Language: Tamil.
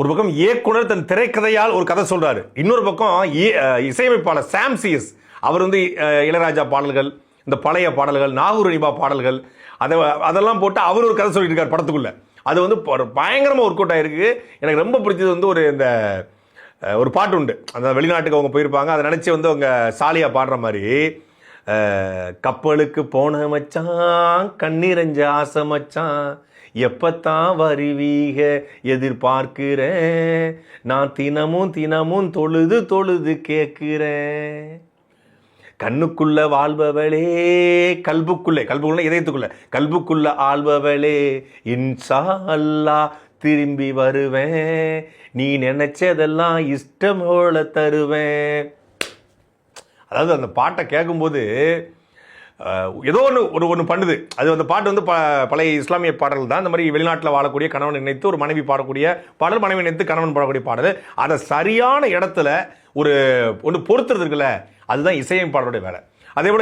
ஒரு பக்கம் இயக்குனர் தன் திரைக்கதையால் ஒரு கதை சொல்றாரு, இன்னொரு பக்கம் இசையமைப்பாளர் சாம் சிஎஸ் அவர் வந்து இளையராஜா பாடல்கள், இந்த பழைய பாடல்கள், நாகூர் அனிபா பாடல்கள், அதெல்லாம் போட்டு அவர் ஒரு கதை சொல்லிட்டு இருக்கார் படத்துக்குள்ள. அது வந்து பயங்கரமாக ஒர்க் அவுட் ஆயிருக்கு. எனக்கு ரொம்ப பிடிச்சது வந்து ஒரு பாட்டு உண்டு, அந்த வெளிநாட்டுக்கு அவங்க போயிருப்பாங்க, அதை நினச்சி வந்து அவங்க சாலியா பாடுற மாதிரி, கப்பலுக்கு போன மச்சான் கண்ணிரஞ்ச ஆசை மச்சான், எப்பத்தான் வருவீக எதிர்பார்க்கிறேன், நான் தினமும் தினமும் தொழுது தொழுது கேட்கிறேன், கண்ணுக்குள்ள வாழ்பவளே கல்புக்குள்ள இதயத்துக்குள்ள கல்புக்குள்ள ஆள்பவளே, இன்ஷா அல்லாஹ் திரும்பி வருவேன், நீ நினைச்சதெல்லாம் இஷ்டமோல தருவேன். அதாவது அந்த பாட்டை கேட்கும்போது ஏதோ ஒன்று பண்ணுது. அது அந்த பாட்டு வந்து பழைய இஸ்லாமிய பாடல் தான். அந்த மாதிரி வெளிநாட்டில் வாழக்கூடிய கணவன் நினைத்து ஒரு மனைவி பாடக்கூடிய பாடல், மனைவி நினைத்து கணவன் பாடக்கூடிய பாடல், அதை சரியான இடத்துல ஒன்று பொறுத்துறது இருக்குல்ல, அதுதான் இசையமைப்பாளருடைய வேலை. அதே போல